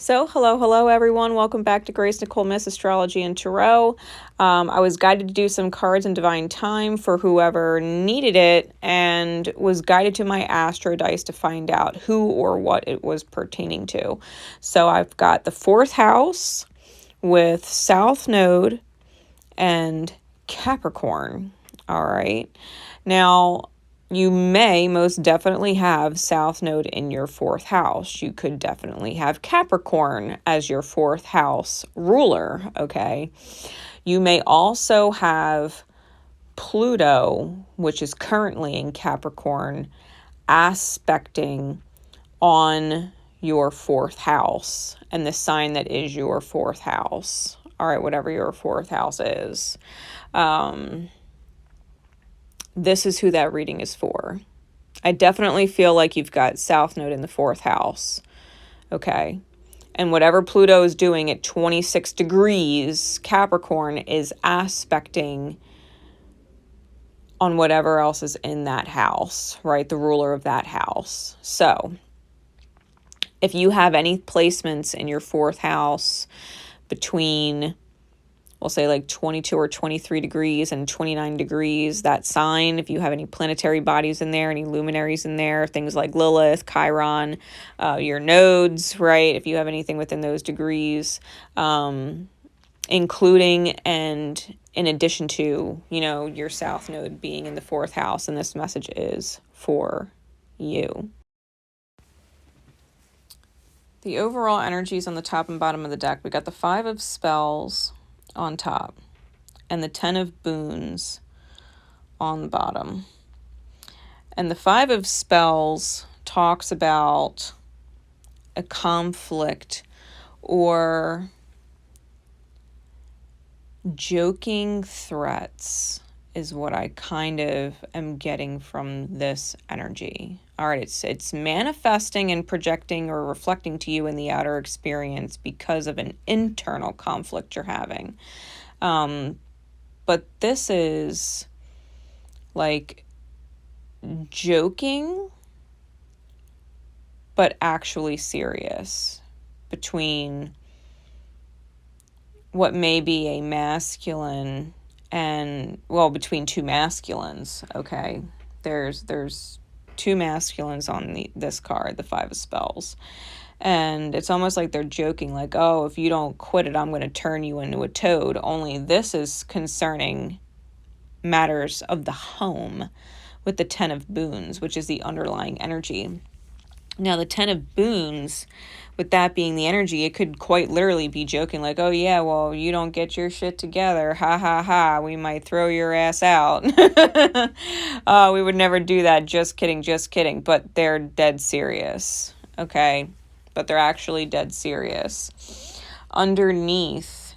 So, hello everyone. Welcome back to GraceNicoleMyths Astrology and Tarot. I was guided to do some cards in divine time for whoever needed it, and was guided to my Astro dice to find out who or what it was pertaining to. So I've got the 4th house with South Node and Capricorn. All right. Now, you may most definitely have South Node in your 4th house. You could definitely have Capricorn as your 4th house ruler, okay? You may also have Pluto, which is currently in Capricorn, aspecting on your 4th house and the sign that is your 4th house. All right, whatever your 4th house is. This is who that reading is for. I definitely feel like you've got South Node in the 4th house. Okay. And whatever Pluto is doing at 26 degrees, Capricorn is aspecting on whatever else is in that house, right? The ruler of that house. So if you have any placements in your 4th house between, we'll say like 22 or 23 degrees and 29 degrees, that sign, if you have any planetary bodies in there, any luminaries in there, things like Lilith, Chiron, your nodes, right? If you have anything within those degrees, including and in addition to, your South Node being in the 4th house, and this message is for you. The overall energies on the top and bottom of the deck, we got the 5 of Spells on top and the 10 of Boons on the bottom. And the 5 of Spells talks about a conflict or joking threats is what I kind of am getting from this energy. All right, it's manifesting and projecting or reflecting to you in the outer experience because of an internal conflict you're having. But this is like joking, but actually serious between what may be a masculine and, well, between two masculines, okay? There's two masculines on this card, the 5 of Spells. And it's almost like they're joking, like, oh, if you don't quit it, I'm going to turn you into a toad. Only this is concerning matters of the home with the 10 of Boons, which is the underlying energy. Now, the 10 of Boons, with that being the energy, it could quite literally be joking like, oh, yeah, well, you don't get your shit together. Ha, ha, ha. We might throw your ass out. We would never do that. Just kidding, just kidding. But they're dead serious, okay? But they're actually dead serious. Underneath,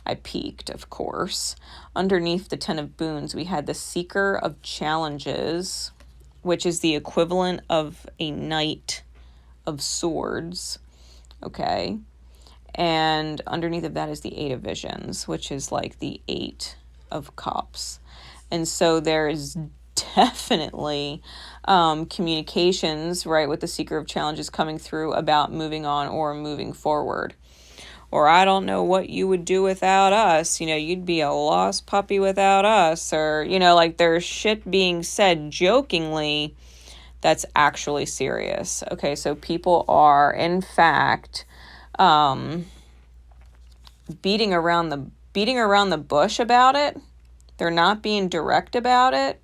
I peeked, of course. Underneath the 10 of Boons, we had the Seeker of Challenges, which is the equivalent of a Knight of Swords, okay? And underneath of that is the 8 of Visions, which is like the 8 of Cups. And so there is definitely communications, right, with the Seeker of Challenges coming through about moving on or moving forward. Or I don't know what you would do without us. You'd be a lost puppy without us. Or, like there's shit being said jokingly that's actually serious. Okay, so people are, in fact, beating around the bush about it. They're not being direct about it.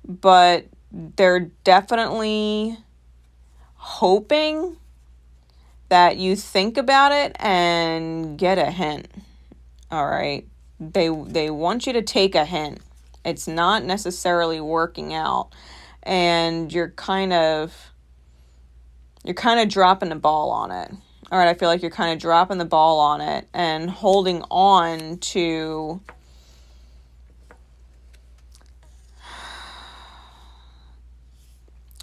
But they're definitely hoping that you think about it and get a hint. All right. They want you to take a hint. It's not necessarily working out. And you're kind of dropping the ball on it. All right. I feel like you're kind of dropping the ball on it and holding on to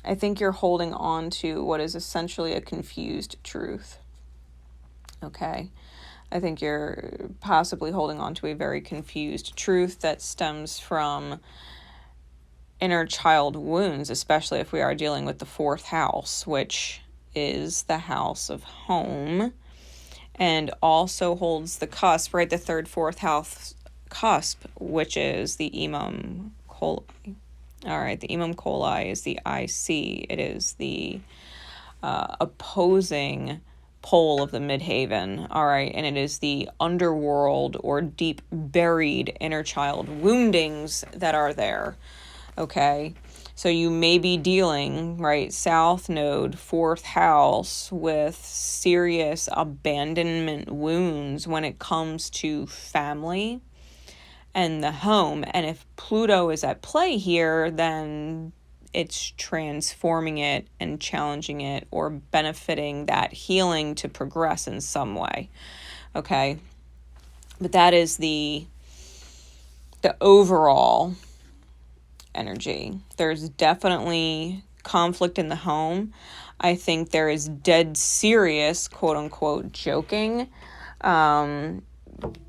I think you're holding on to what is essentially a confused truth. Okay. I think you're possibly holding on to a very confused truth that stems from inner child wounds, especially if we are dealing with the 4th house, which is the house of home. and also holds the cusp, right? The third, fourth house cusp, which is the Imam Coli. All right, the Imam Coli is the IC. It is the opposing pole of the midhaven. All right, and it is the underworld or deep buried inner child woundings that are there. Okay, so you may be dealing, right, South Node, fourth house, with serious abandonment wounds when it comes to family and the home. And if Pluto is at play here, then it's transforming it and challenging it or benefiting that healing to progress in some way. Okay, but that is the overall energy. There's definitely conflict in the home. I think there is dead serious, quote unquote, joking,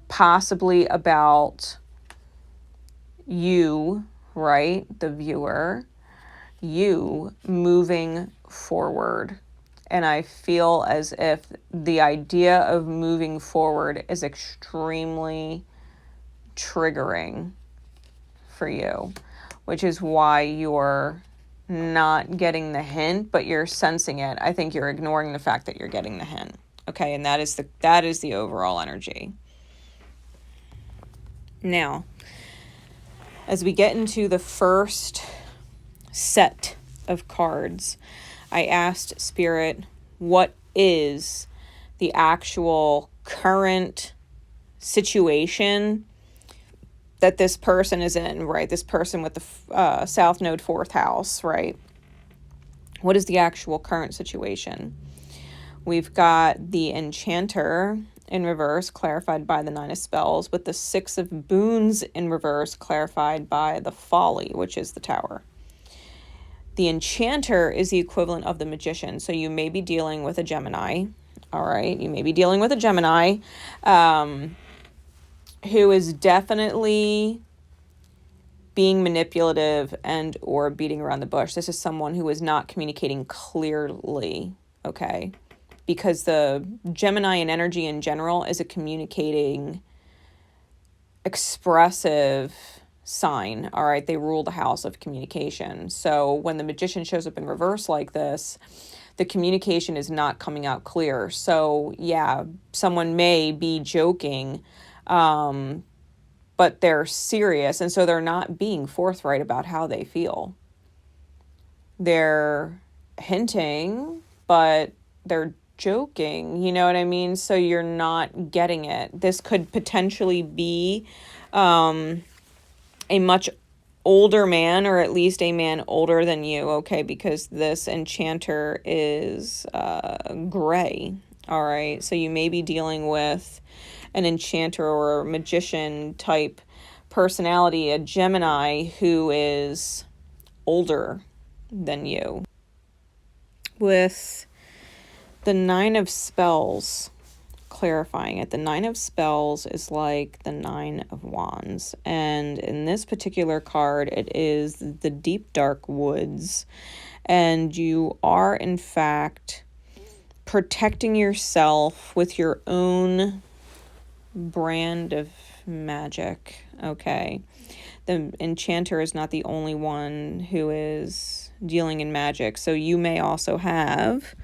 possibly about you, right, the viewer, you moving forward. And I feel as if the idea of moving forward is extremely triggering for you, which is why you're not getting the hint, but you're sensing it. I think you're ignoring the fact that you're getting the hint. Okay, and that is the overall energy. Now, as we get into the first set of cards, I asked Spirit, what is the actual current situation that this person is in, right? This person with the South Node, fourth house, right? What is the actual current situation? We've got the Enchanter in reverse, clarified by the Nine of Spells, with the Six of Boons in reverse, clarified by the Folly, which is the Tower. The Enchanter is the equivalent of the Magician, so you may be dealing with a Gemini, all right? You may be dealing with a Gemini who is definitely being manipulative and or beating around the bush. This is someone who is not communicating clearly, okay? Because the Gemini in energy in general is a communicating, expressive sign, all right? They rule the house of communication. So when the Magician shows up in reverse like this, the communication is not coming out clear. So yeah, someone may be joking, but they're serious, and so they're not being forthright about how they feel. They're hinting, but they're joking, you know what I mean? So you're not getting it. This could potentially be a much older man, or at least a man older than you, okay, because this Enchanter is gray, all right? So you may be dealing with an Enchanter or Magician type personality, a Gemini who is older than you. With the Nine of Spells, clarifying it, the Nine of Spells is like the Nine of Wands, and in this particular card it is the deep dark woods, and you are in fact protecting yourself with your own brand of magic, okay? The Enchanter is not the only one who is dealing in magic, so you may also have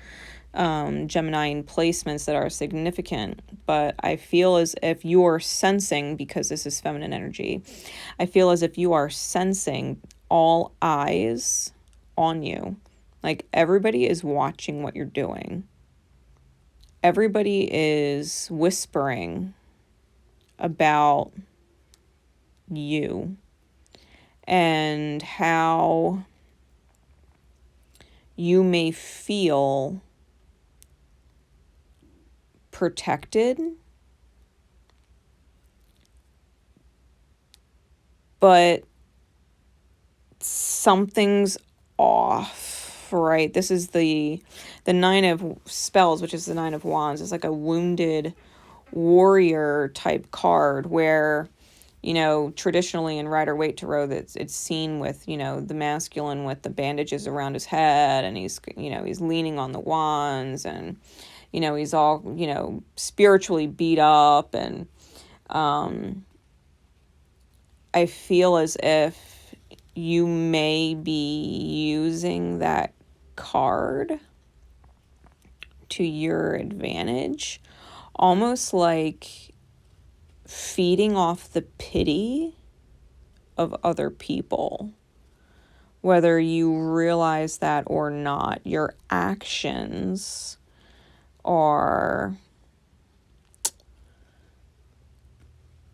Gemini in placements that are significant, but I feel as if you are sensing, because this is feminine energy, I feel as if you are sensing all eyes on you. Like everybody is watching what you're doing. Everybody is whispering about you and how you may feel protected, but something's off, right? This is the Nine of Spells, which is the Nine of Wands. It's like a wounded warrior type card where, you know, traditionally in Rider-Waite Tarot, it's seen with, you know, the masculine with the bandages around his head, and he's, you know, he's leaning on the wands, and, You know, he's all, you know, spiritually beat up, and I feel as if you may be using that card to your advantage, almost like feeding off the pity of other people. Whether you realize that or not, your actions are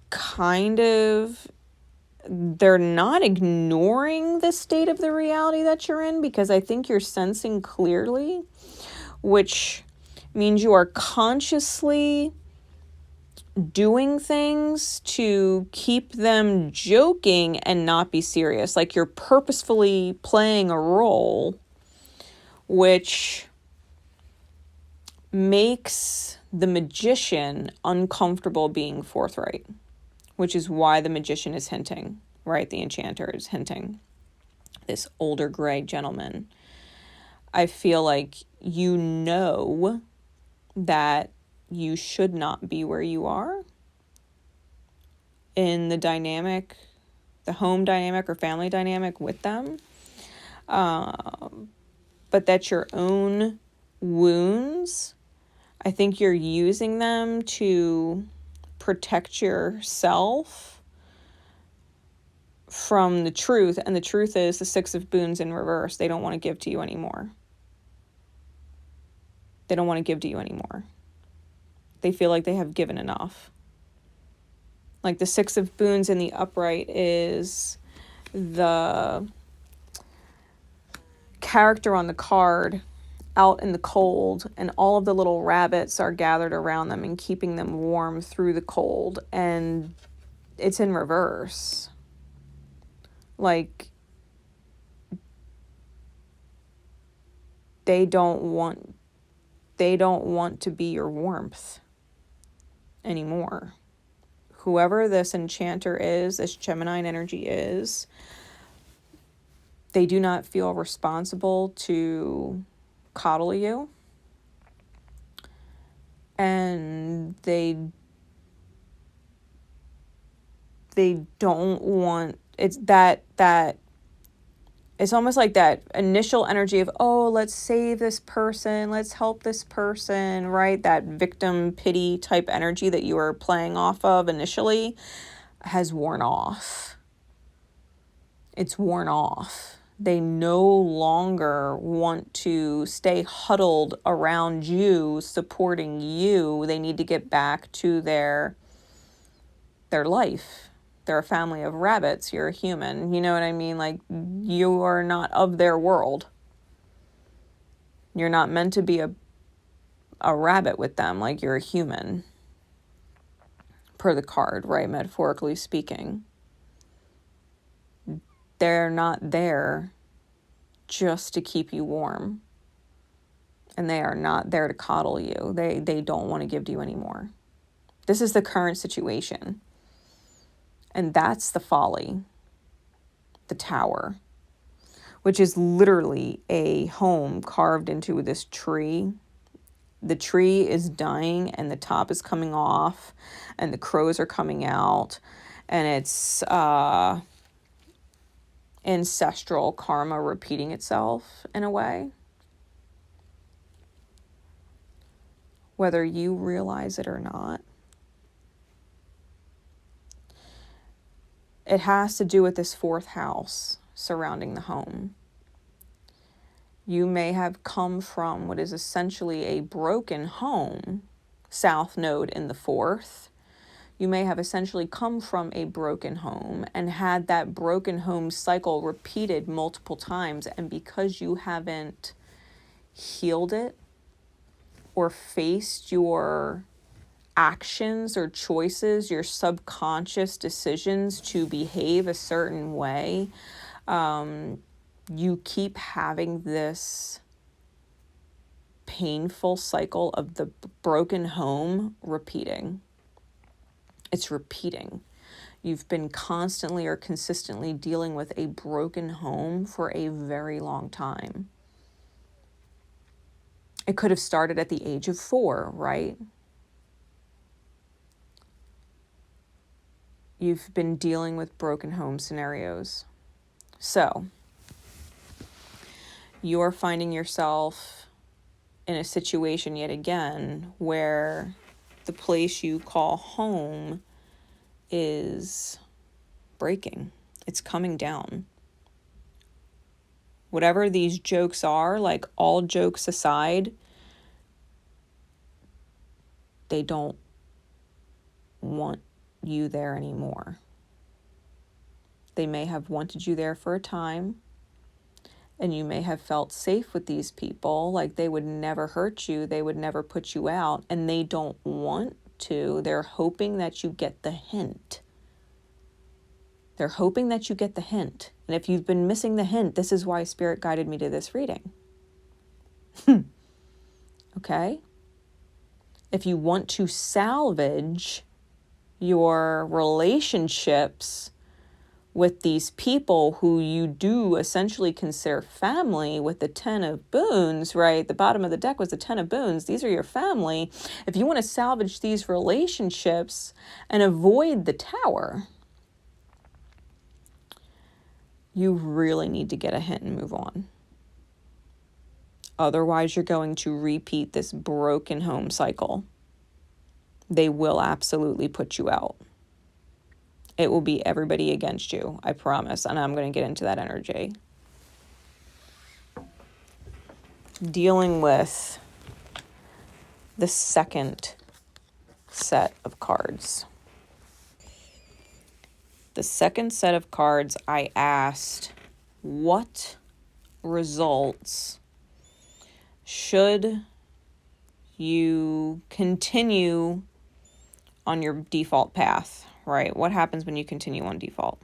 kind of, they're not ignoring the state of the reality that you're in, because I think you're sensing clearly, which means you are consciously doing things to keep them joking and not be serious. Like you're purposefully playing a role, which makes the magician uncomfortable being forthright, which is why the magician is hinting, right? The enchanter is hinting. This older gray gentleman. I feel like you know that you should not be where you are in the dynamic, the home dynamic or family dynamic with them. But that your own wounds, I think you're using them to protect yourself from the truth. And the truth is the Six of Boons in reverse. They don't want to give to you anymore. They don't want to give to you anymore. They feel like they have given enough. Like the Six of Boons in the upright is the character on the card out in the cold, and all of the little rabbits are gathered around them and keeping them warm through the cold, and it's in reverse. Like they don't want to be your warmth anymore. Whoever this enchanter is, this Gemini energy is, they do not feel responsible to coddle you. And they don't want, it's that it's almost like that initial energy of, oh, let's save this person, let's help this person, right? That victim pity type energy that you were playing off of initially has worn off. It's worn off. They no longer want to stay huddled around you, supporting you. They need to get back to their life. They're a family of rabbits. You're a human. You know what I mean? Like, you are not of their world. You're not meant to be a rabbit with them. Like, you're a human. Per the card, right? Metaphorically speaking. They're not there just to keep you warm. And they are not there to coddle you. They don't want to give to you anymore. This is the current situation. And that's the folly. The tower. Which is literally a home carved into this tree. The tree is dying and the top is coming off. And the crows are coming out. And it's ancestral karma repeating itself in a way. Whether you realize it or not. It has to do with this fourth house surrounding the home. You may have come from what is essentially a broken home, south node in the fourth. You may have essentially come from a broken home and had that broken home cycle repeated multiple times. And because you haven't healed it or faced your actions or choices, your subconscious decisions to behave a certain way, you keep having this painful cycle of the broken home repeating. It's repeating. You've been constantly or consistently dealing with a broken home for a very long time. It could have started at the age of 4, right? You've been dealing with broken home scenarios. So, you're finding yourself in a situation yet again where the place you call home is breaking. It's coming down. Whatever these jokes are, like all jokes aside, they don't want you there anymore. They may have wanted you there for a time, and you may have felt safe with these people, like they would never hurt you, they would never put you out, and they don't want to. They're hoping that you get the hint. They're hoping that you get the hint. And if you've been missing the hint, this is why Spirit guided me to this reading. Okay? If you want to salvage your relationships with these people who you do essentially consider family, with the 10 of boons, right? The bottom of the deck was the 10 of boons. These are your family. If you want to salvage these relationships and avoid the Tower, you really need to get a hint and move on. Otherwise, you're going to repeat this broken home cycle. They will absolutely put you out. It will be everybody against you, I promise. And I'm going to get into that energy. Dealing with the second set of cards. The second set of cards, I asked, what results should you continue on your default path, right? What happens when you continue on default?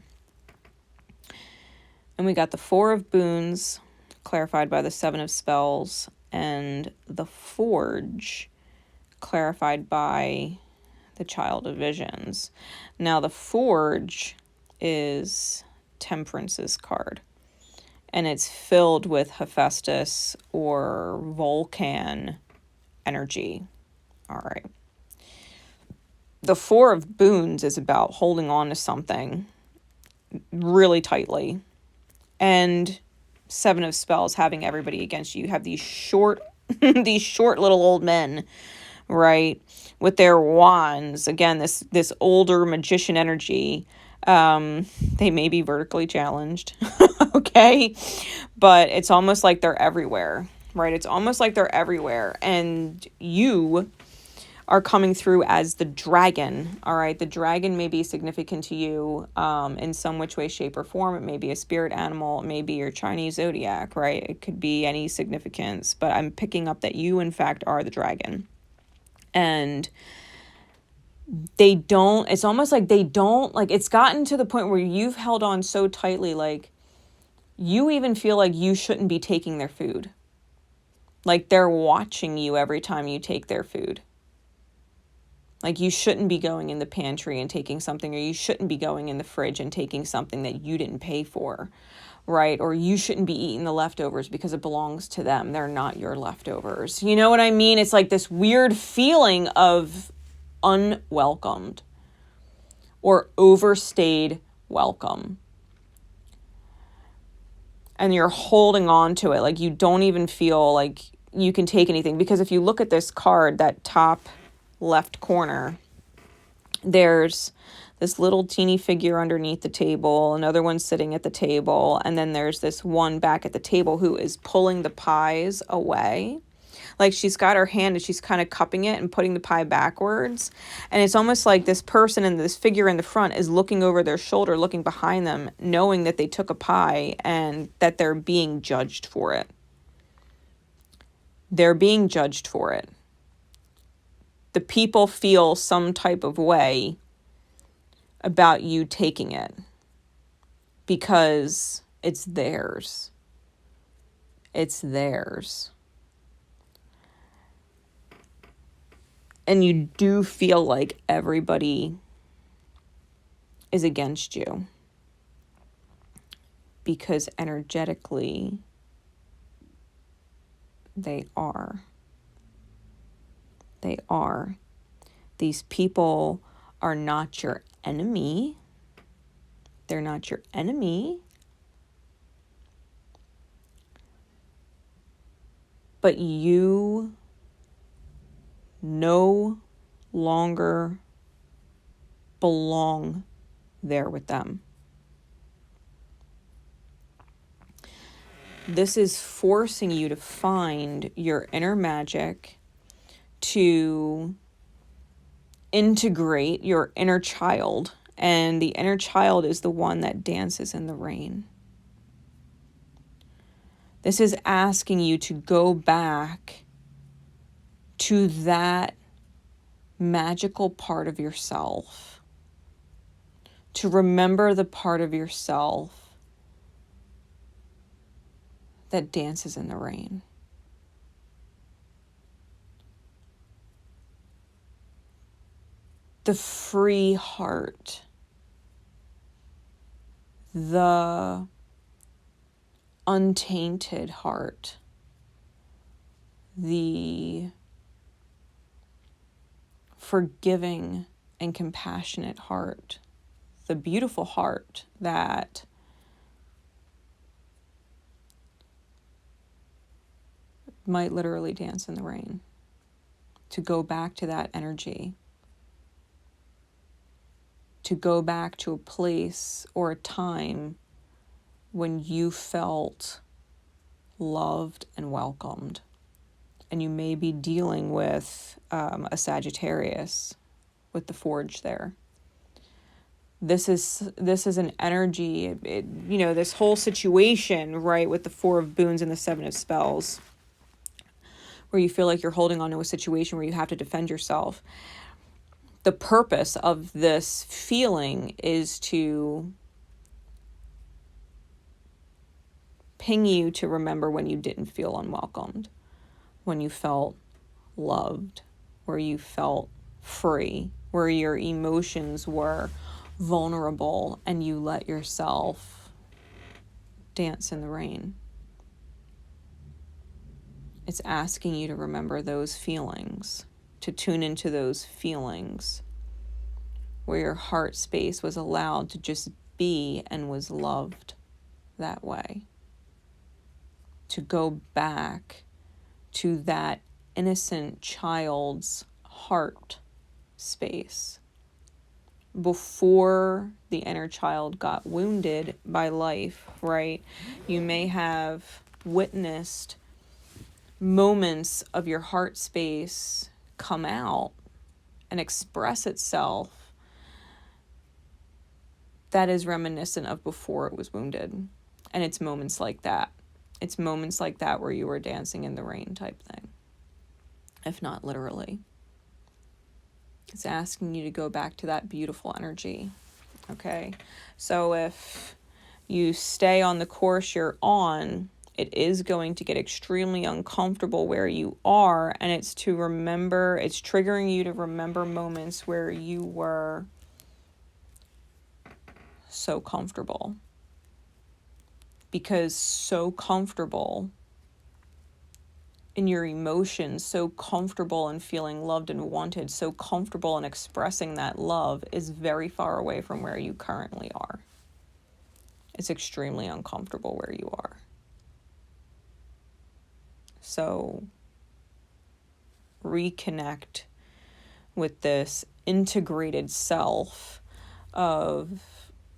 And we got the 4 of boons, clarified by the 7 of spells, and the Forge, clarified by the Child of Visions. Now, the Forge is Temperance's card, and it's filled with Hephaestus or Vulcan energy. All right. The 4 of boons is about holding on to something really tightly, and 7 of spells, having everybody against you. You have these short these short little old men, right, with their wands. Again, this older magician energy. They may be vertically challenged, okay, but it's almost like they're everywhere, right? It's almost like they're everywhere, and you are coming through as the dragon. All right, the dragon may be significant to you in some which way, shape, or form. It may be a spirit animal. It may be your Chinese zodiac, right? It could be any significance, but I'm picking up that you, in fact, are the dragon. And it's almost like it's gotten to the point where you've held on so tightly, like you even feel like you shouldn't be taking their food. Like they're watching you every time you take their food. Like you shouldn't be going in the pantry and taking something, or you shouldn't be going in the fridge and taking something that you didn't pay for, right? Or you shouldn't be eating the leftovers because it belongs to them. They're not your leftovers. You know what I mean? It's like this weird feeling of unwelcomed or overstayed welcome. And you're holding on to it. Like you don't even feel like you can take anything. Because if you look at this card, that top left corner, there's this little teeny figure underneath the table, another one sitting at the table, and then there's this one back at the table who is pulling the pies away. Like she's got her hand and she's kind of cupping it and putting the pie backwards. And it's almost like this person and this figure in the front is looking over their shoulder, looking behind them, knowing that they took a pie and that they're being judged for it. They're being judged for it. The people feel some type of way about you taking it because it's theirs. It's theirs. And you do feel like everybody is against you because energetically they are. They are. These people are not your enemy. They're not your enemy. But you no longer belong there with them. This is forcing you to find your inner magic, to integrate your inner child. And the inner child is the one that dances in the rain. This is asking you to go back to that magical part of yourself, to remember the part of yourself that dances in the rain. The free heart, the untainted heart, the forgiving and compassionate heart, the beautiful heart that might literally dance in the rain. To go back to that energy, to go back to a place or a time when you felt loved and welcomed. And you may be dealing with a Sagittarius with the forge there. This is an energy, this whole situation, right, with the Four of Boons and the Seven of Spells, where you feel like you're holding on to a situation where you have to defend yourself. The purpose of this feeling is to ping you to remember when you didn't feel unwelcomed, when you felt loved, where you felt free, where your emotions were vulnerable and you let yourself dance in the rain. It's asking you to remember those feelings, to tune into those feelings where your heart space was allowed to just be and was loved that way. To go back to that innocent child's heart space before the inner child got wounded by life, right? You may have witnessed moments of your heart space come out and express itself that is reminiscent of before it was wounded. And it's moments like that. It's moments like that where you were dancing in the rain type thing, if not literally. It's asking you to go back to that beautiful energy, okay? So if you stay on the course you're on, it is going to get extremely uncomfortable where you are, and it's triggering you to remember moments where you were so comfortable. Because so comfortable in your emotions, so comfortable in feeling loved and wanted, so comfortable in expressing that love is very far away from where you currently are. It's extremely uncomfortable where you are. So reconnect with this integrated self of,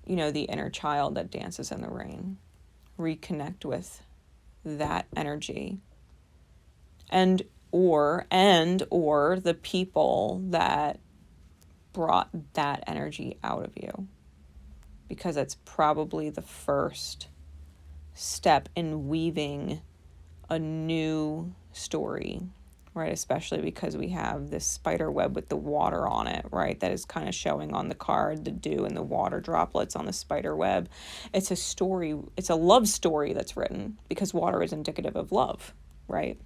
the inner child that dances in the rain. Reconnect with that energy and or the people that brought that energy out of you, because that's probably the first step in weaving a new story, right? Especially because we have this spider web with the water on it, right? That is kind of showing on the card, the dew and the water droplets on the spider web. It's a story, it's a love story that's written, because water is indicative of love, right?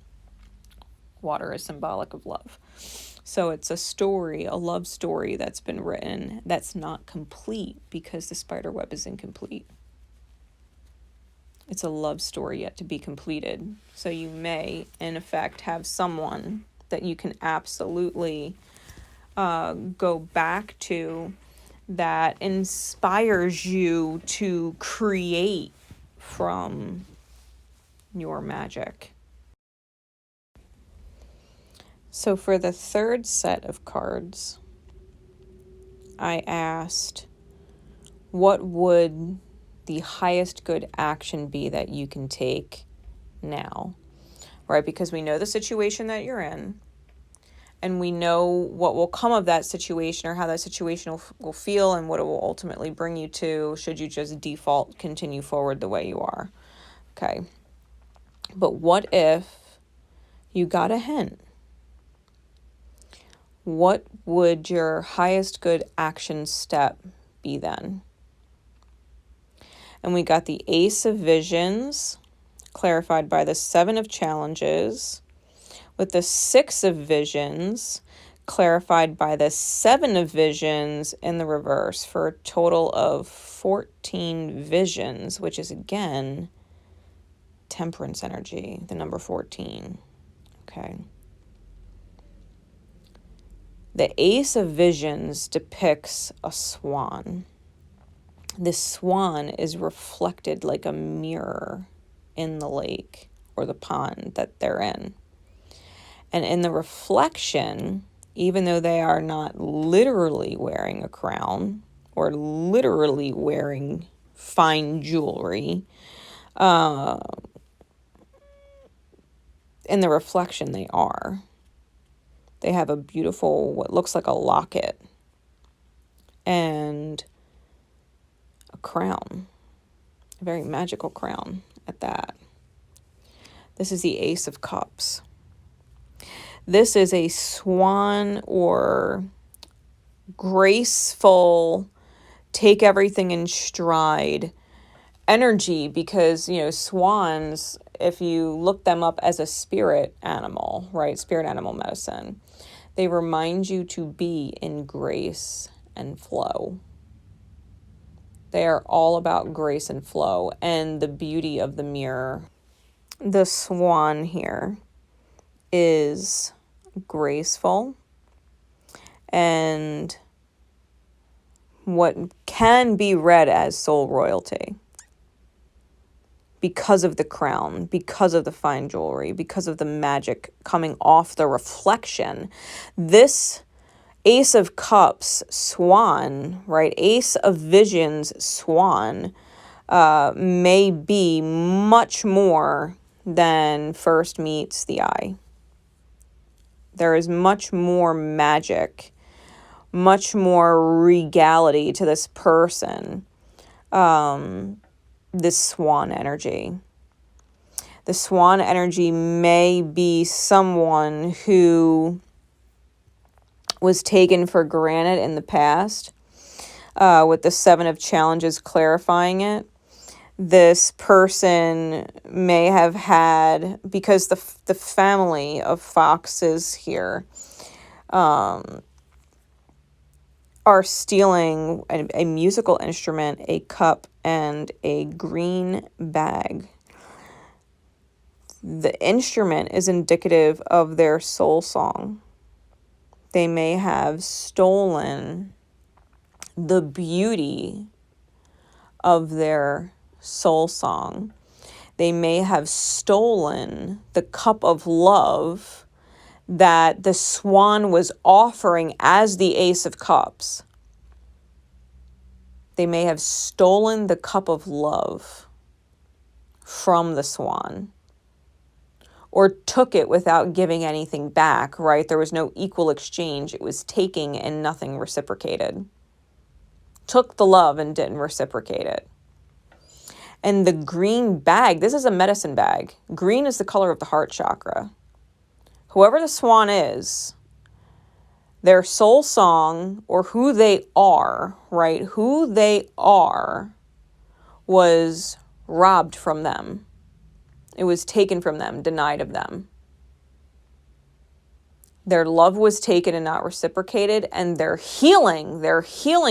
Water is symbolic of love. So it's a story, a love story that's been written that's not complete because the spider web is incomplete. It's a love story yet to be completed. So you may, in effect, have someone that you can absolutely go back to, that inspires you to create from your magic. So for the third set of cards, I asked, what would the highest good action be that you can take now? Right? Because we know the situation that you're in, and we know what will come of that situation, or how that situation will feel, and what it will ultimately bring you to should you just default, continue forward the way you are. Okay. But what if you got a hint? What would your highest good action step be then? And we got the Ace of Visions, clarified by the Seven of Challenges, with the Six of Visions, clarified by the Seven of Visions in the reverse, for a total of 14 visions, which is, again, Temperance energy, the number 14. Okay. The Ace of Visions depicts a swan. This swan is reflected like a mirror in the lake or the pond that they're in. And in the reflection, even though they are not literally wearing a crown or literally wearing fine jewelry, in the reflection they are. They have a beautiful, what looks like a locket, and a crown, a very magical crown at that. This is the Ace of Cups. This is a swan or graceful, take everything in stride energy, because, you know, swans, if you look them up as a spirit animal, right, spirit animal medicine, they remind you to be in grace and flow. They are all about grace and flow and the beauty of the mirror. The swan here is graceful and what can be read as soul royalty, because of the crown, because of the fine jewelry, because of the magic coming off the reflection. This Ace of Cups swan, right? Ace of Visions swan may be much more than first meets the eye. There is much more magic, much more regality to this person. This swan energy. The swan energy may be someone who was taken for granted in the past, with the Seven of Challenges clarifying it. This person may have had, because the family of foxes here are stealing a musical instrument, a cup, and a green bag. The instrument is indicative of their soul song. They may have stolen the beauty of their soul song. They may have stolen the cup of love that the swan was offering as the Ace of Cups. They may have stolen the cup of love from the swan, or took it without giving anything back, right? There was no equal exchange. It was taking and nothing reciprocated. Took the love and didn't reciprocate it. And the green bag, this is a medicine bag. Green is the color of the heart chakra. Whoever the swan is, their soul song, or who they are, right? Who they are was robbed from them. It was taken from them, denied of them. Their love was taken and not reciprocated, and their healing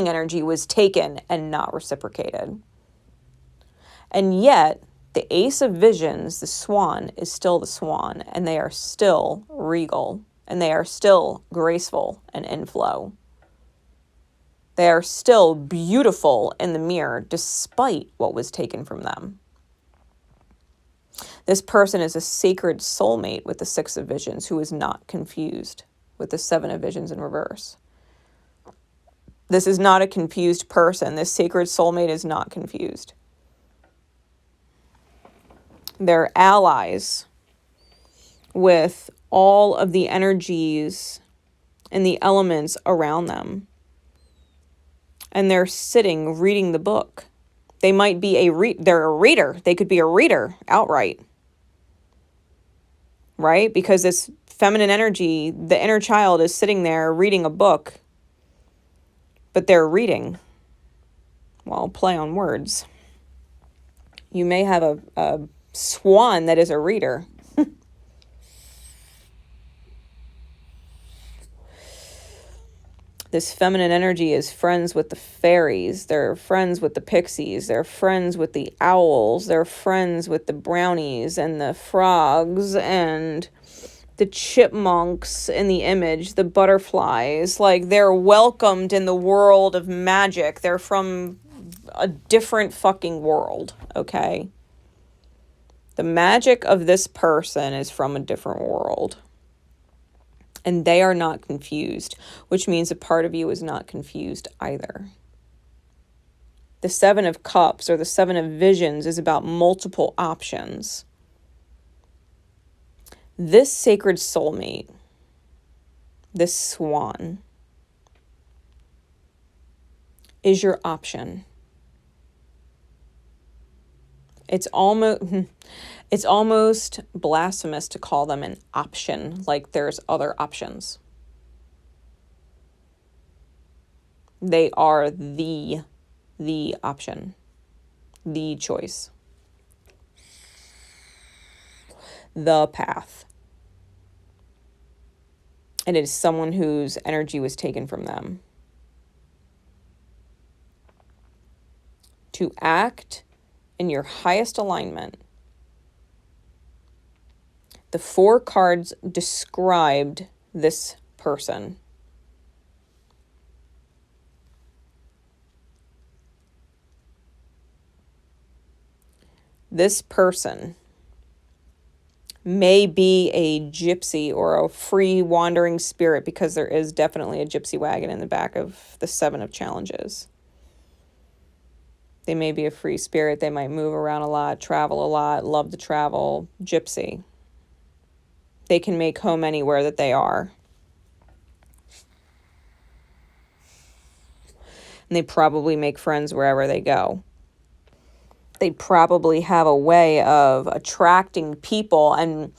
energy was taken and not reciprocated. And yet, the Ace of Visions, the swan, is still the swan, and they are still regal and they are still graceful and in flow. They are still beautiful in the mirror despite what was taken from them. This person is a sacred soulmate with the Six of Visions who is not confused with the Seven of Visions in reverse. This is not a confused person. This sacred soulmate is not confused. They're allies with all of the energies and the elements around them. And they're sitting reading the book. They might be they're a reader. They could be a reader outright. Right? Because this feminine energy, the inner child is sitting there reading a book. But they're reading. Well, play on words. You may have a swan that is a reader. This feminine energy is friends with the fairies. They're friends with the pixies. They're friends with the owls. They're friends with the brownies and the frogs and the chipmunks in the image, the butterflies. Like, they're welcomed in the world of magic. They're from a different fucking world, okay? The magic of this person is from a different world. And they are not confused, which means a part of you is not confused either. The Seven of Cups or the Seven of Visions is about multiple options. This sacred soulmate, this swan, is your option. It's almost blasphemous to call them an option, like there's other options. They are the option, the choice, the path. And it is someone whose energy was taken from them. To act in your highest alignment. The 4 cards described this person. This person may be a gypsy or a free wandering spirit, because there is definitely a gypsy wagon in the back of the 7 of Challenges. They may be a free spirit. They might move around a lot, travel a lot, love to travel. Gypsy. They can make home anywhere that they are. And they probably make friends wherever they go. They probably have a way of attracting people and,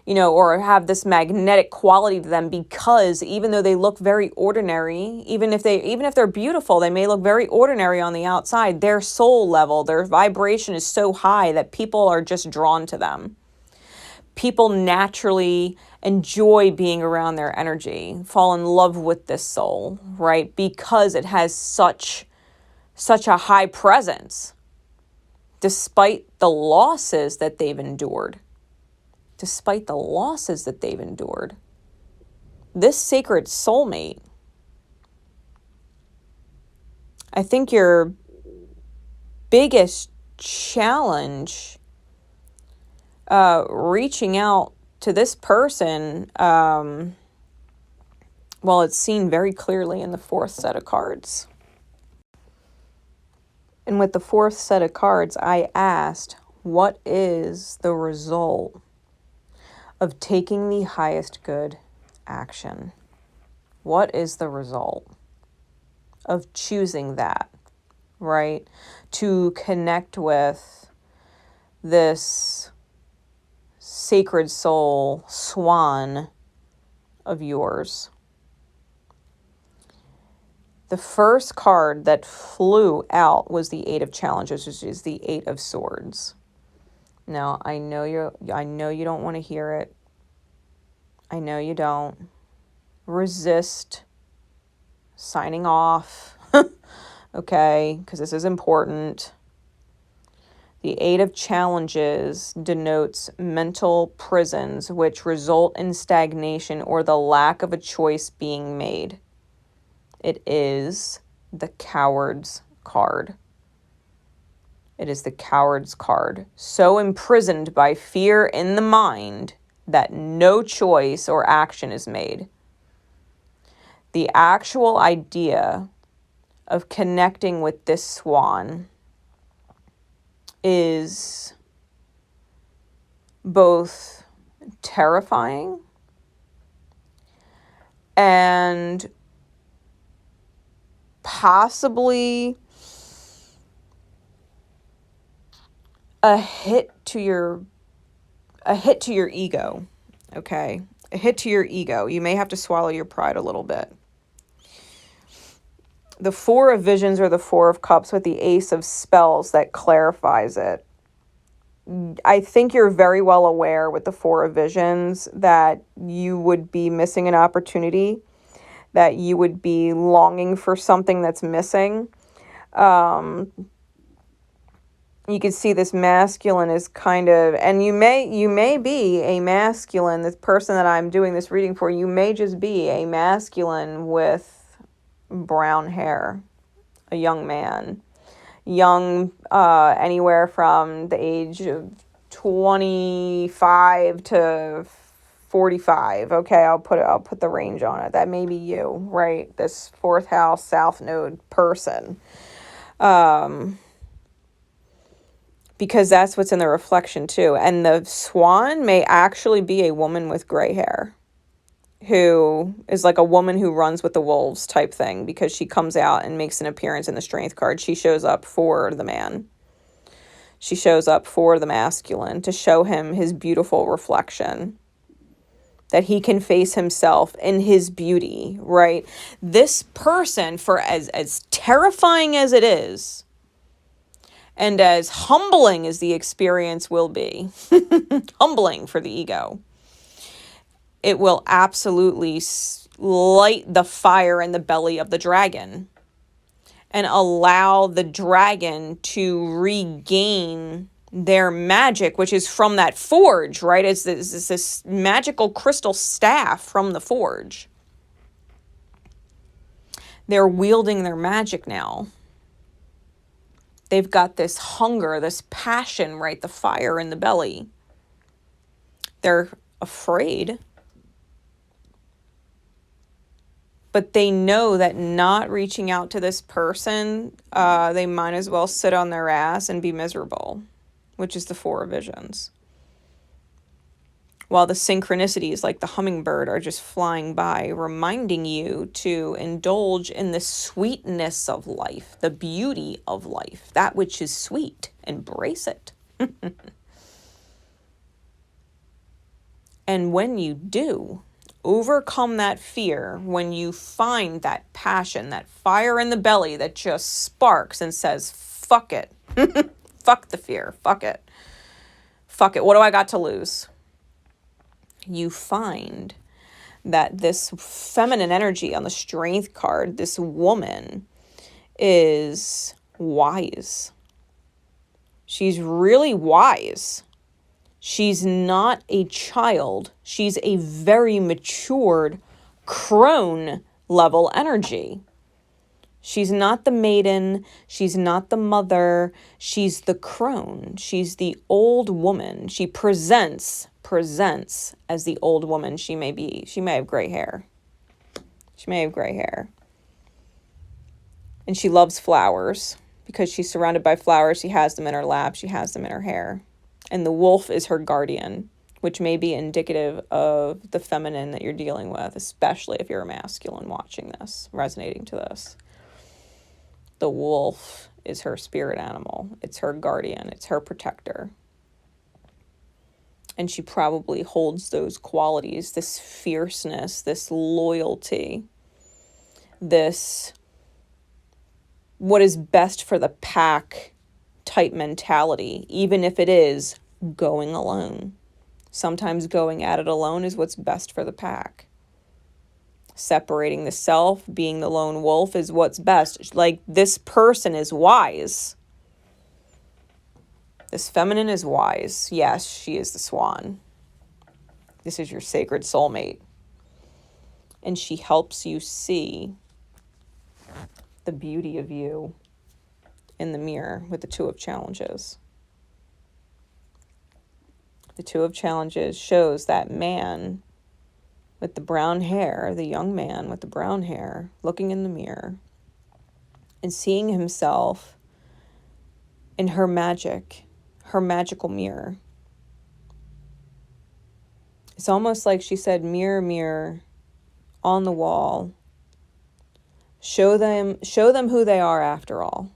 or have this magnetic quality to them, because even though they look very ordinary, even if they're beautiful, they may look very ordinary on the outside. Their soul level, their vibration is so high that people are just drawn to them. People naturally enjoy being around their energy, fall in love with this soul, right? Because it has such a high presence, despite the losses that they've endured. Despite the losses that they've endured. This sacred soulmate, I think your biggest challenge reaching out to this person, it's seen very clearly in the 4th set of cards. And with the 4th set of cards, I asked, what is the result of taking the highest good action? What is the result of choosing that, right? To connect with this sacred soul swan of yours. The first card that flew out was the 8 of Challenges, which is the 8 of Swords. Now, I know you don't want to hear it. I know you don't. Resist signing off. Okay, because this is important. The Eight of Challenges denotes mental prisons which result in stagnation or the lack of a choice being made. It is the Coward's card. It is the Coward's card. So imprisoned by fear in the mind that no choice or action is made. The actual idea of connecting with this swan is both terrifying and possibly a hit to your ego. Okay? A hit to your ego. You may have to swallow your pride a little bit. The Four of Visions or the Four of Cups with the Ace of Spells that clarifies it. I think you're very well aware with the Four of Visions that you would be missing an opportunity, that you would be longing for something that's missing. You can see this masculine is kind of, and you may be a masculine, this person that I'm doing this reading for, you may just be a masculine with brown hair, a young man, anywhere from the age of 25 to 45. Okay, I'll put the range on it. That may be you, right? This fourth house south node person. Because that's what's in the reflection too. And the swan may actually be a woman with gray hair, who is like a woman who runs with the wolves type thing, because she comes out and makes an appearance in the Strength card. She shows up for the man. She shows up for the masculine to show him his beautiful reflection, that he can face himself in his beauty, right? This person, for as terrifying as it is, and as humbling as the experience will be, humbling for the ego, it will absolutely light the fire in the belly of the dragon and allow the dragon to regain their magic, which is from that forge, right? It's this magical crystal staff from the forge. They're wielding their magic now. They've got this hunger, this passion, right? The fire in the belly. They're afraid. But they know that not reaching out to this person, they might as well sit on their ass and be miserable, which is the Four of Visions. While the synchronicities like the hummingbird are just flying by, reminding you to indulge in the sweetness of life, the beauty of life, that which is sweet. Embrace it. And when you do, overcome that fear, when you find that passion, that fire in the belly that just sparks and says, fuck it. Fuck the fear. Fuck it. Fuck it. What do I got to lose? You find that this feminine energy on the Strength card, this woman, is wise. She's really wise. She's not a child. She's a very matured crone level energy. She's not the maiden. She's not the mother. She's the crone. She's the old woman. She presents as the old woman she may be. She may have gray hair. And she loves flowers because she's surrounded by flowers. She has them in her lap. She has them in her hair. And the wolf is her guardian, which may be indicative of the feminine that you're dealing with, especially if you're a masculine watching this, resonating to this. The wolf is her spirit animal. It's her guardian. It's her protector. And she probably holds those qualities, this fierceness, this loyalty, this what is best for the pack type mentality, even if it is going alone. Sometimes going at it alone is what's best for the pack. Separating the self, being the lone wolf is what's best. Like, this person is wise. This feminine is wise. Yes, she is the swan. This is your sacred soulmate. And she helps you see the beauty of you in the mirror with the Two of Challenges. The Two of Challenges shows that man with the brown hair, the young man with the brown hair, looking in the mirror and seeing himself in her magical mirror. It's almost like she said, mirror, mirror on the wall. Show them who they are after all.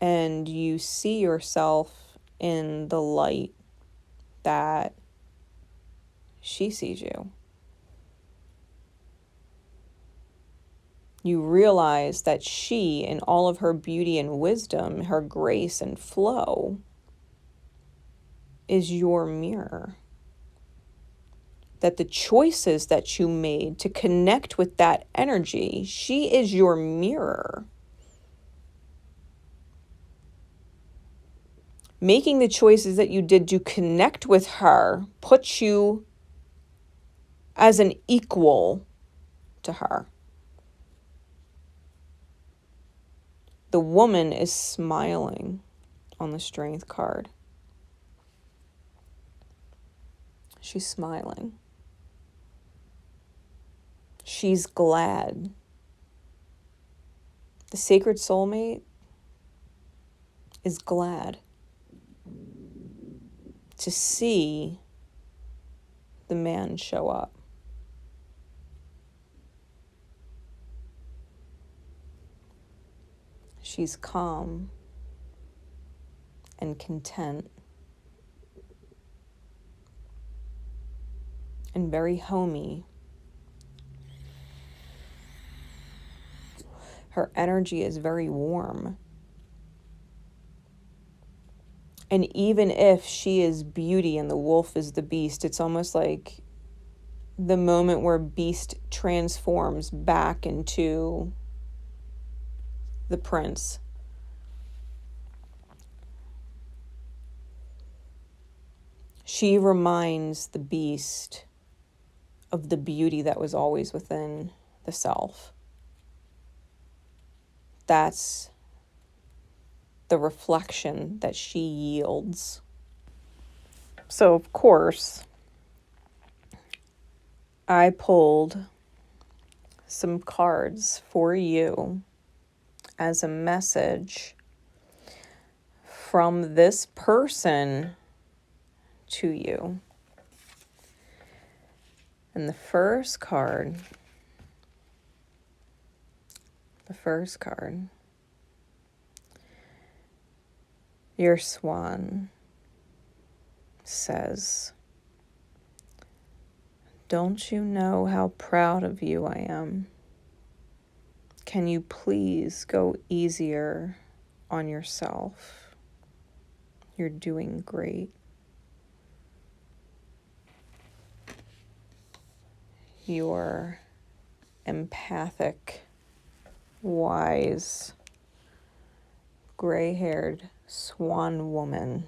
And you see yourself in the light that she sees you. You realize that she, in all of her beauty and wisdom, her grace and flow, is your mirror. That the choices that you made to connect with that energy, she is your mirror. Making the choices that you did to connect with her puts you as an equal to her. The woman is smiling on the Strength card. She's smiling. She's glad. The sacred soulmate is glad to see the man show up. She's calm and content and very homey. Her energy is very warm. And even if she is beauty and the wolf is the beast, it's almost like the moment where beast transforms back into the prince. She reminds the beast of the beauty that was always within the self. That's the reflection that she yields. So, of course, I pulled some cards for you as a message from this person to you. And the first card, your swan says, "Don't you know how proud of you I am? Can you please go easier on yourself? You're doing great. You're empathic, wise, gray-haired swan woman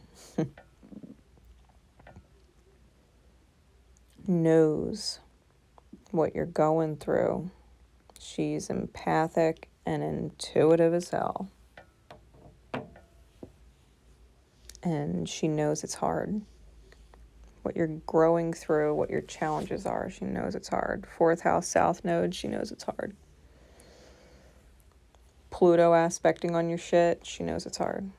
knows what you're going through. She's empathic and intuitive as hell. And she knows it's hard. What you're growing through, what your challenges are, she knows it's hard. 4th house south node, she knows it's hard. Pluto aspecting on your shit, she knows it's hard.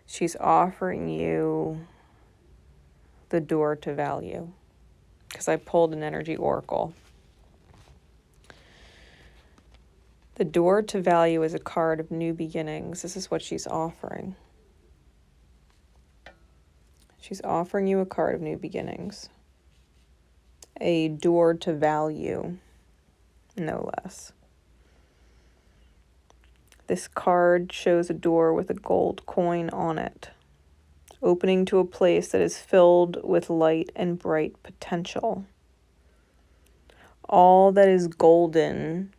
She's offering you the door to value, because I pulled an energy oracle. The door to value is a card of new beginnings. This is what she's offering. She's offering you a card of new beginnings. A door to value, no less. This card shows a door with a gold coin on it, opening to a place that is filled with light and bright potential. all that is golden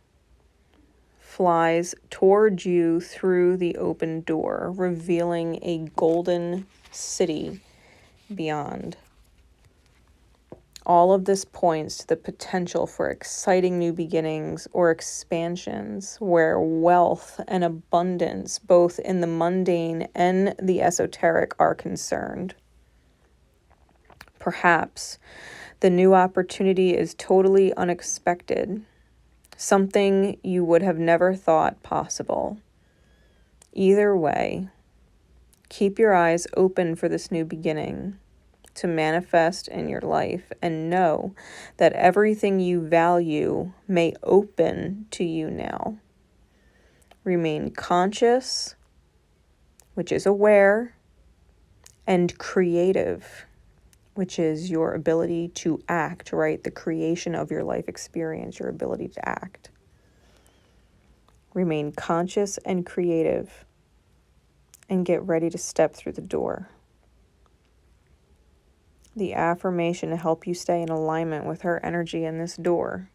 flies towards you through the open door, revealing a golden city beyond. All of this points to the potential for exciting new beginnings or expansions where wealth and abundance, both in the mundane and the esoteric, are concerned. Perhaps the new opportunity is totally unexpected, something you would have never thought possible. Either way, keep your eyes open for this new beginning to manifest in your life, and know that everything you value may open to you now. Remain conscious, which is aware, and creative, which is your ability to act, right? The creation of your life experience, your ability to act. Remain conscious and creative, and get ready to step through the door. The affirmation to help you stay in alignment with her energy in this door.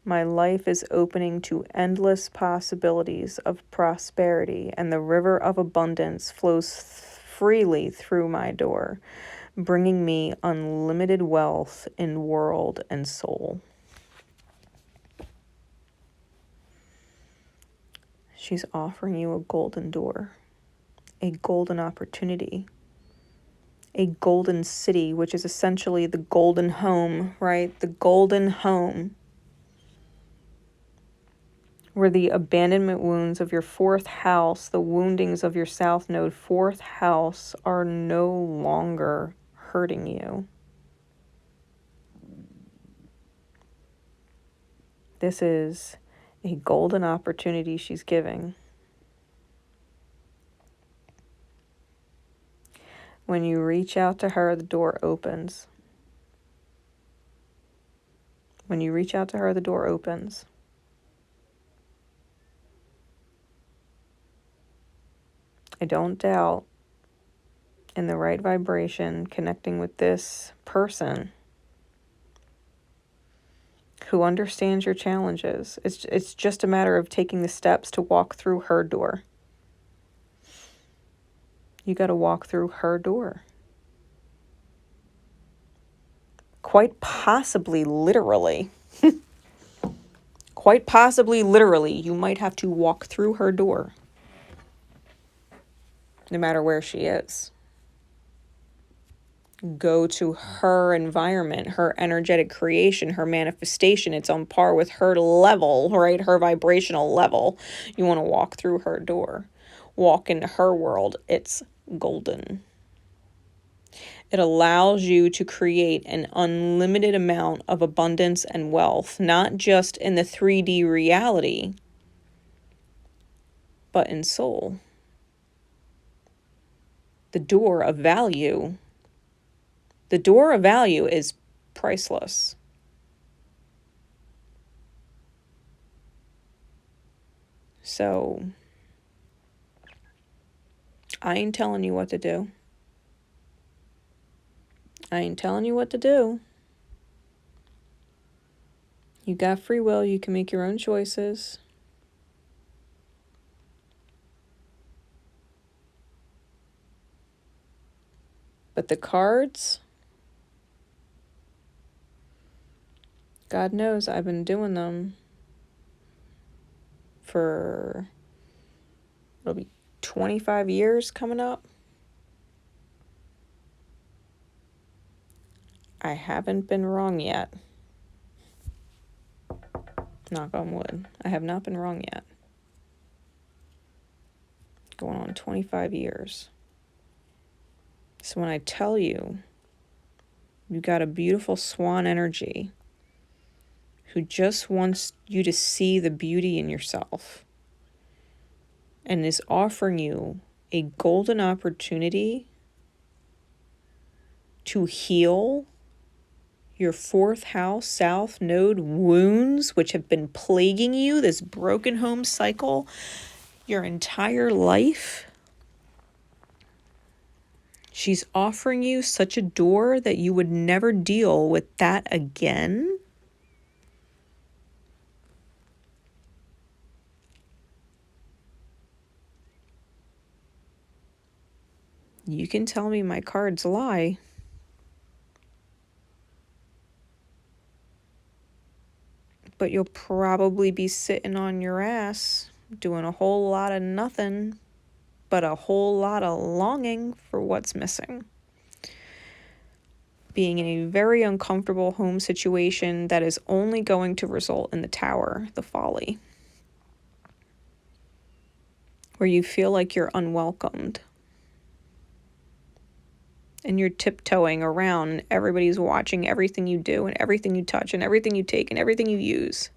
My life is opening to endless possibilities of prosperity, and the river of abundance flows freely through my door, bringing me unlimited wealth in world and soul. She's offering you a golden door, a golden opportunity, a golden city, which is essentially the golden home, right? The golden home, where the abandonment wounds of your fourth house, the woundings of your South Node fourth house, are no longer hurting you. This is a golden opportunity she's giving. When you reach out to her, the door opens. When you reach out to her, the door opens. I don't doubt, in the right vibration, connecting with this person who understands your challenges. It's just a matter of taking the steps to walk through her door. You got to walk through her door. Quite possibly literally. Quite possibly literally, you might have to walk through her door. No matter where she is. Go to her environment, her energetic creation, her manifestation. It's on par with her level, right? Her vibrational level. You want to walk through her door. Walk into her world. It's golden. It allows you to create an unlimited amount of abundance and wealth, not just in the 3D reality, but in soul. The door of value. The door of value is priceless. So, I ain't telling you what to do. I ain't telling you what to do. You got free will. You can make your own choices. But the cards, God knows I've been doing them for, it'll be 25 years coming up. I haven't been wrong yet. Knock on wood. I have not been wrong yet. Going on 25 years. So when I tell you, you got a beautiful swan energy who just wants you to see the beauty in yourself and is offering you a golden opportunity to heal your fourth house South Node wounds, which have been plaguing you, this broken home cycle, your entire life. She's offering you such a door that you would never deal with that again. You can tell me my cards lie. But you'll probably be sitting on your ass doing a whole lot of nothing, but a whole lot of longing for what's missing. Being in a very uncomfortable home situation that is only going to result in the tower, the folly, where you feel like you're unwelcomed and you're tiptoeing around and everybody's watching everything you do and everything you touch and everything you take and everything you use,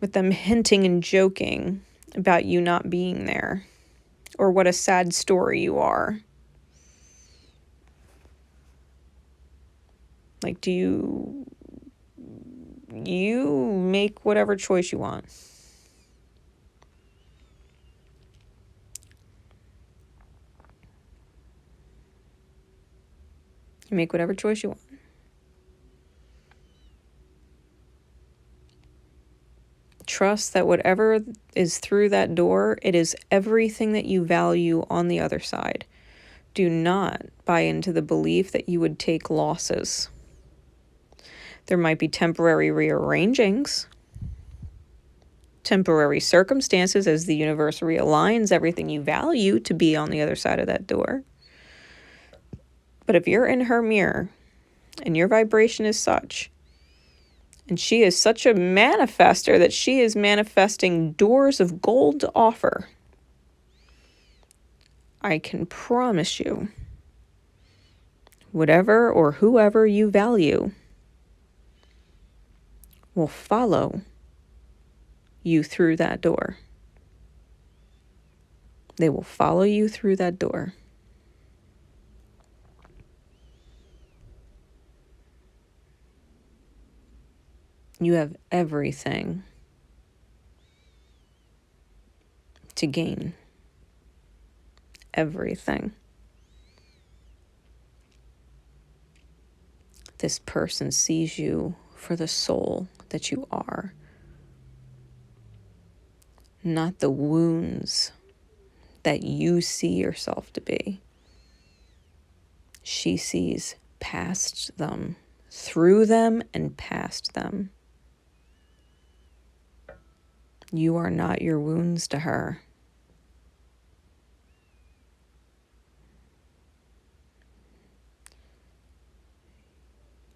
with them hinting and joking about you not being there or what a sad story you are. Like, do you make whatever choice you want? You make whatever choice you want. Trust that whatever is through that door, it is everything that you value on the other side. Do not buy into the belief that you would take losses. There might be temporary rearrangings, temporary circumstances as the universe realigns everything you value to be on the other side of that door. But if you're in her mirror and your vibration is such, and she is such a manifester that she is manifesting doors of gold to offer, I can promise you, whatever or whoever you value will follow you through that door. They will follow you through that door. You have everything to gain. Everything. This person sees you for the soul that you are, not the wounds that you see yourself to be. She sees past them, through them, and past them. You are not your wounds to her.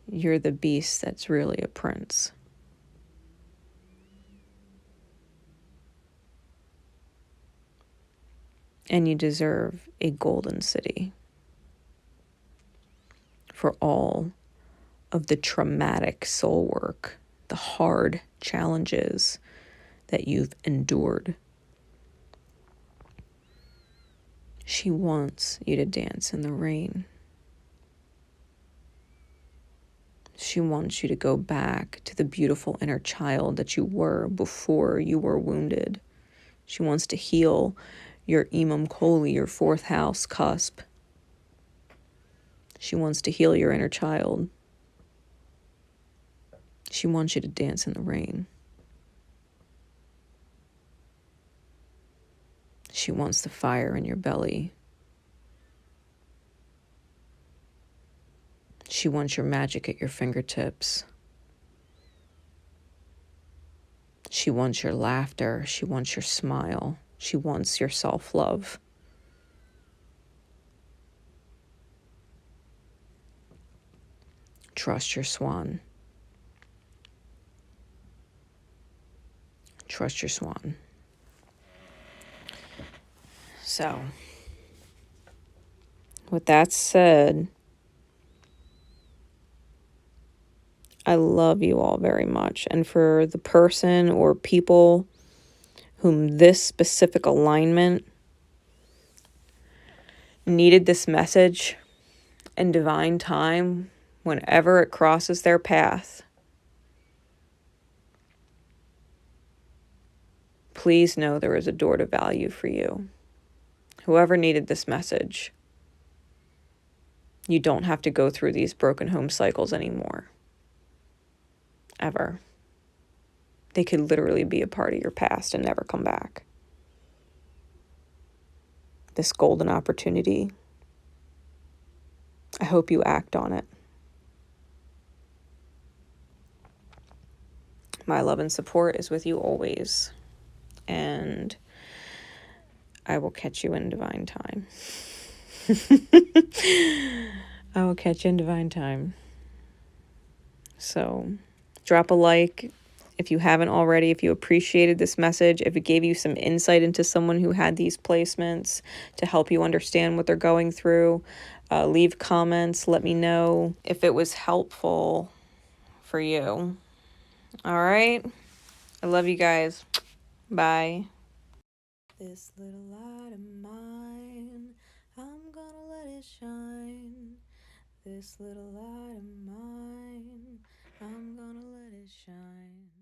You're the beast that's really a prince. And you deserve a golden city for all of the traumatic soul work, the hard challenges that you've endured. She wants you to dance in the rain. She wants you to go back to the beautiful inner child that you were before you were wounded. She wants to heal your imam koli, your fourth house cusp. She wants to heal your inner child. She wants you to dance in the rain. She wants the fire in your belly. She wants your magic at your fingertips. She wants your laughter. She wants your smile. She wants your self-love. Trust your swan. Trust your swan. So, with that said, I love you all very much. And for the person or people whom this specific alignment needed this message in divine time, whenever it crosses their path, please know there is a door to value for you. Whoever needed this message, you don't have to go through these broken home cycles anymore. Ever. They could literally be a part of your past and never come back. this golden opportunity. I hope you act on it. My love and support is with you always. And I will catch you in divine time. I will catch you in divine time. So drop a like if you haven't already, if you appreciated this message, if it gave you some insight into someone who had these placements to help you understand what they're going through. Leave comments. Let me know if it was helpful for you. All right. I love you guys. Bye. This little light of mine, I'm gonna let it shine. This little light of mine, I'm gonna let it shine.